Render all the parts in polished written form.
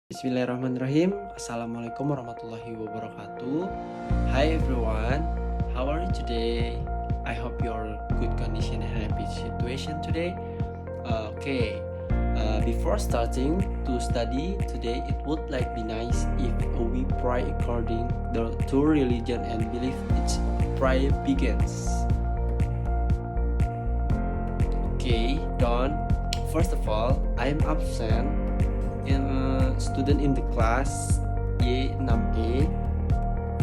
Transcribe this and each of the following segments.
Bismillahirrahmanirrahim. Assalamualaikum warahmatullahi wabarakatuh. Hi everyone, how are you today? I hope you're good condition and happy situation today. Before starting to study today, it would be nice if we pray according to religion and belief each prayer begins. Okay, Don. First of all, I am absent student in the class Y6E.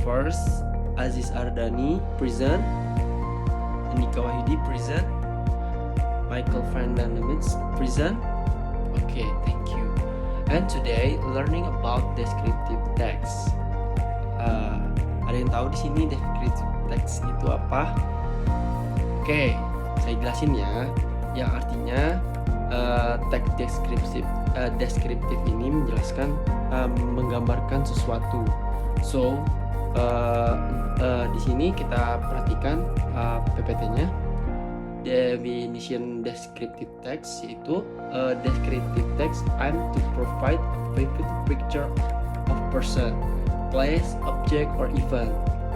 First, Aziz Ardani present, Andika Wahyudi present, Michael Fernandez present. Okay, thank you. And today learning about descriptive text. Ada yang tahu di sini descriptive text itu apa? Oke, saya jelasin ya. Yang artinya teks deskriptif ini menjelaskan, menggambarkan sesuatu. So di sini kita perhatikan PPT-nya. Definition descriptive text yaitu descriptive text aim to provide a vivid picture of person, place, object, or event.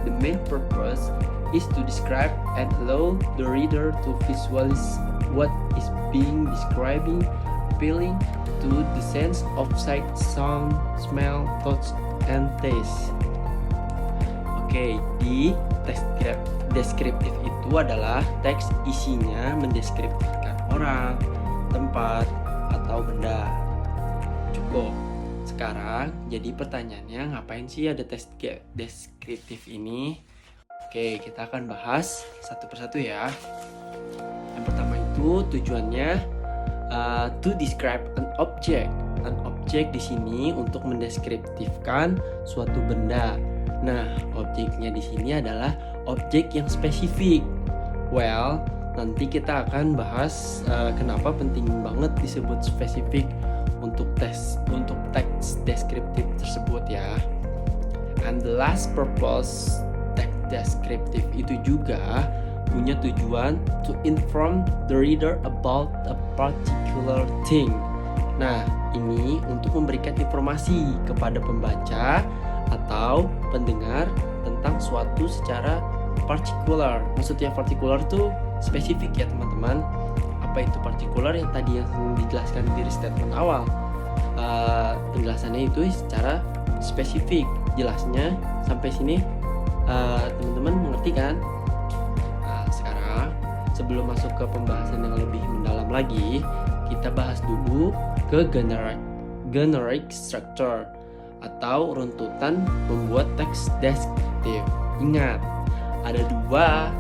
The main purpose is to describe and allow the reader to visualize what is being described, appealing to the sense of sight, sound, smell, touch, and taste. Oke, di teks deskriptif itu adalah teks isinya mendeskripsikan orang, tempat, atau benda. Cukup. Sekarang, jadi pertanyaannya ngapain sih ada teks deskriptif ini? Oke, kita akan bahas satu persatu ya. Yang pertama itu tujuannya to describe an object. An object di sini untuk mendeskriptifkan suatu benda. Nah, objeknya di sini adalah objek yang spesifik. Well, nanti kita akan bahas kenapa penting banget disebut spesifik untuk teks deskriptif tersebut ya. And the last purpose teks deskriptif itu juga punya tujuan to inform the reader about a particular thing. Nah, ini untuk memberikan informasi kepada pembaca atau pendengar tentang suatu secara partikular. Maksudnya partikular itu spesifik ya teman-teman. Apa itu partikular? Yang tadi yang dijelaskan di statement awal. Penjelasannya itu secara spesifik. Jelasnya sampai sini teman-teman mengerti kan? Nah, sekarang sebelum masuk ke pembahasan yang lebih mendalam lagi, kita bahas dulu ke generic structure atau runtutan membuat teks deskriptif. Ingat, ada dua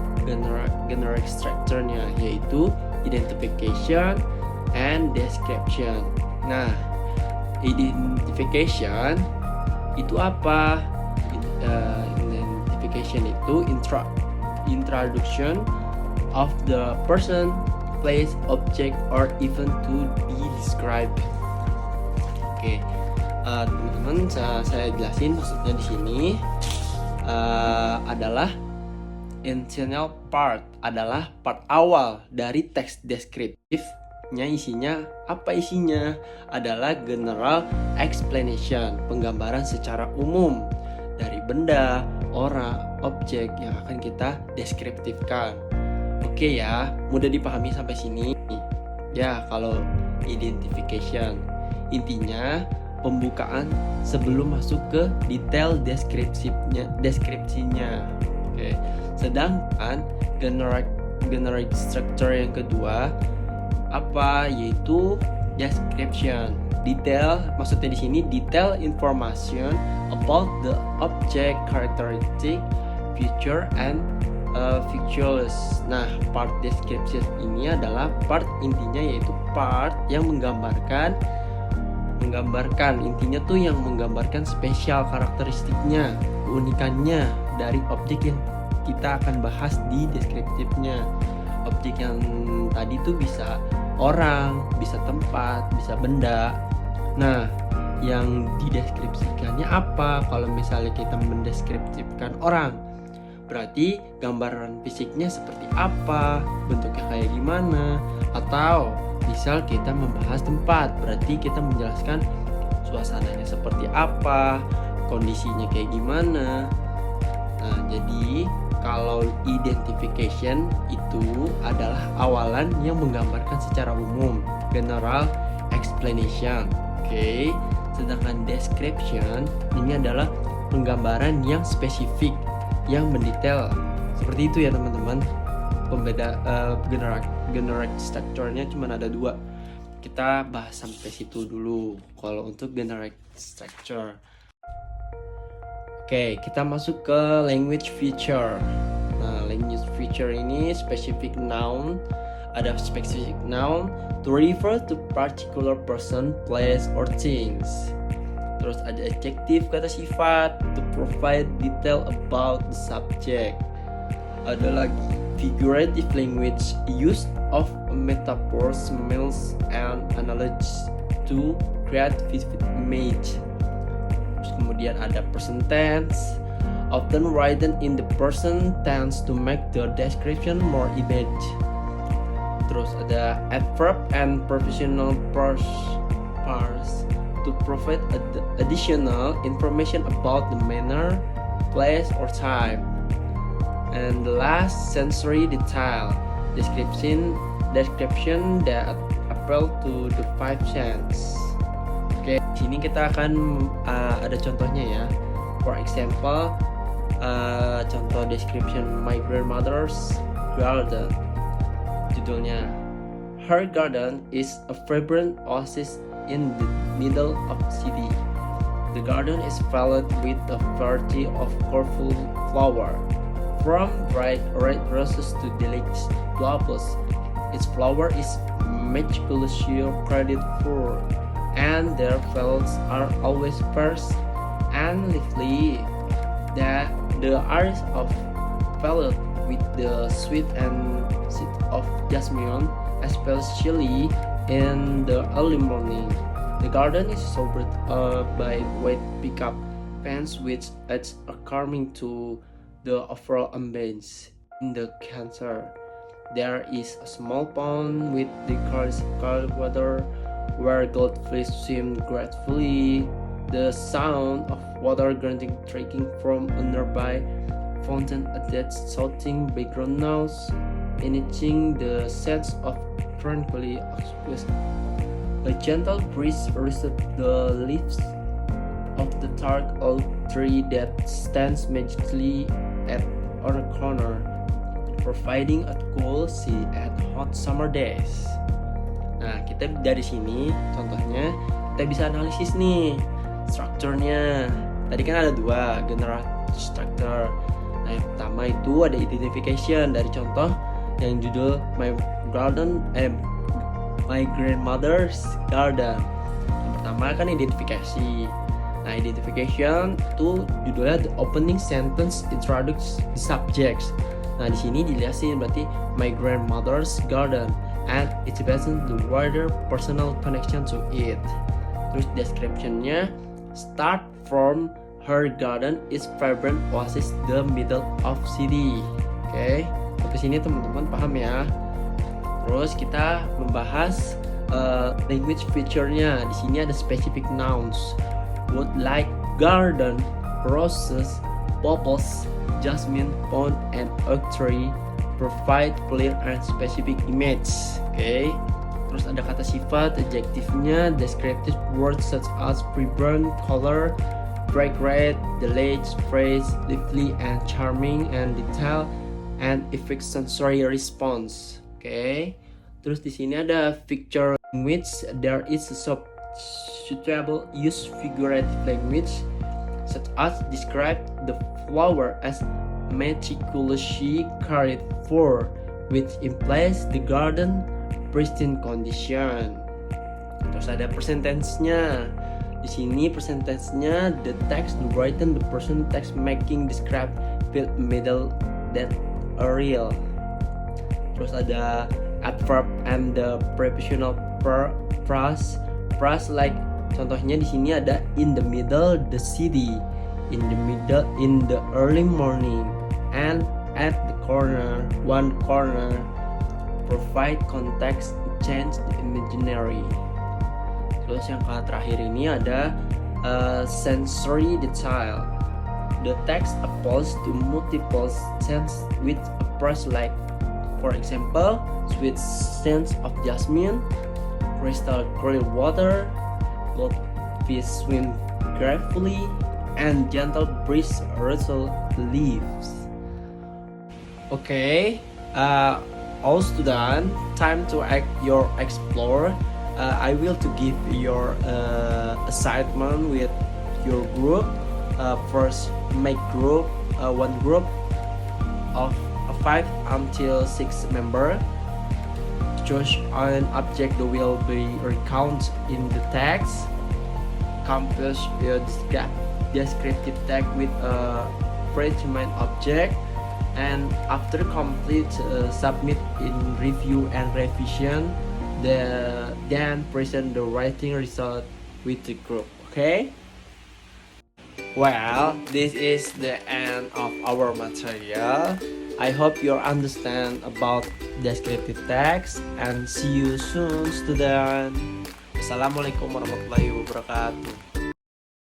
generic structure-nya, yaitu identification and description. Nah, identification itu apa? Identification itu introduction of the person, place, object, or event to be described. Oke, teman-teman, saya jelasin maksudnya di sini adalah essential part, adalah part awal dari teks deskriptifnya. Isinya apa? Isinya adalah general explanation, penggambaran secara umum dari benda, orang, objek yang akan kita deskriptifkan. Oke ya, mudah dipahami sampai sini. Ya, kalau identification intinya pembukaan sebelum masuk ke detail deskripsinya. Oke. Sedangkan generic structure yang kedua apa? Yaitu description. Detail, maksudnya di sini detail information about the object, characteristic, feature, and features. Nah, part description ini adalah part intinya, yaitu part yang menggambarkan intinya tuh yang menggambarkan spesial karakteristiknya, keunikannya dari objek yang kita akan bahas di deskriptifnya. Objek yang tadi tuh bisa orang, bisa tempat, bisa benda. Nah, yang dideskripsikannya apa? Kalau misalnya kita mendeskripsikan orang, berarti gambaran fisiknya seperti apa, bentuknya kayak gimana. Atau misal kita membahas tempat, berarti kita menjelaskan suasananya seperti apa, kondisinya kayak gimana. Nah, jadi kalau identification itu adalah awalan yang menggambarkan secara umum, general explanation. Oke. Sedangkan description ini adalah penggambaran yang spesifik, yang mendetail. Seperti itu ya teman-teman. Pembeda generic structure-nya cuma ada 2. Kita bahas sampai situ dulu kalau untuk generic structure. Oke, kita masuk ke language feature. Nah, language feature ini specific noun. Ada specific noun to refer to particular person, place, or things. Terus ada adjective, kata sifat, to provide detail about the subject. Ada lagi figurative language, use of metaphors, symbols, and analogies to create vivid image. Terus kemudian ada present tense, often written in the present tense to make the description more image. Terus ada adverb and prepositional parts to provide additional information about the manner, place, or time. And the last, sensory detail, description that appeal to the 5 senses. Oke, sini kita akan ada contohnya ya. For example, contoh description my grandmother's garden. Judulnya, her garden is a vibrant oasis in the middle of the city. The garden is filled with a variety of colorful flowers, from bright red roses to delicious baubles. Its flower is meticulously cared for, and their petals are always fresh and lively. The iris of filled with the sweet and scent of jasmine, especially in the early morning. The garden is surrounded by white pickup fence, which adds a calming to the overall ambience. In the center, there is a small pond with the cold water where goldfish swim gracefully. The sound of water drinking from a nearby fountain adds soothing background noise, enhancing the sense of tranquility. A gentle breeze rustles the leaves of the dark oak tree that stands majestically on a corner, providing a cool sea at hot summer days. Nah, kita dari sini contohnya kita bisa analisis nih strukturnya. Tadi kan ada 2, general structure. Nah, yang pertama itu ada identification dari contoh yang judul my grandmother's garden. Yang pertama kan identifikasi. Nah, identification itu judulnya the opening sentence introduces the subjects. Nah, di sini dijelasin berarti my grandmother's garden and it's based on the wider personal connection to it. Terus description-nya start from her garden is vibrant oasis the middle of city. Oke, sampai sini teman-teman paham ya. Terus kita membahas language feature-nya. Di sini ada specific nouns. Wood like garden, roses, baubles, jasmine, pond, and oak tree provide clear and specific image. Oke. Terus ada kata sifat, adjektifnya, descriptive words such as vibrant, color, bright red, delicious, fresh, lively, and charming, and detail, and effect sensory response. Oke. Terus di sini ada feature language. There is a suitable use figurative language such as describe the flower as meticulously cared for, which implies the garden pristine condition. Terus ada present tense-nya. Di sini present tense-nya the text written the person text making describe field middle that are real. Terus ada adverb and the prepositional phrase. Phrase like contohnya di sini ada in the middle the city, in the middle in the early morning, and at the corner, one corner. Provide context, change the imaginary. Terus yang terakhir ini ada sensory detail. The text appeals to multiple senses with a price like, for example, sweet sense of jasmine, crystal clear water, fish swim gracefully, and gentle breeze rustle the leaves. Okay, all students, time to explore. I will to give your assignment with your group. First, make group one group of 5 until 6 member. Choose an object that will be recounted in the text. Compose your descriptive text with a predetermined object, and after complete submit in review and revision, then present the writing result with the group. Okay, well, this is the end of our material. I hope you understand about descriptive text, and see you soon, student. Assalamualaikum warahmatullahi wabarakatuh.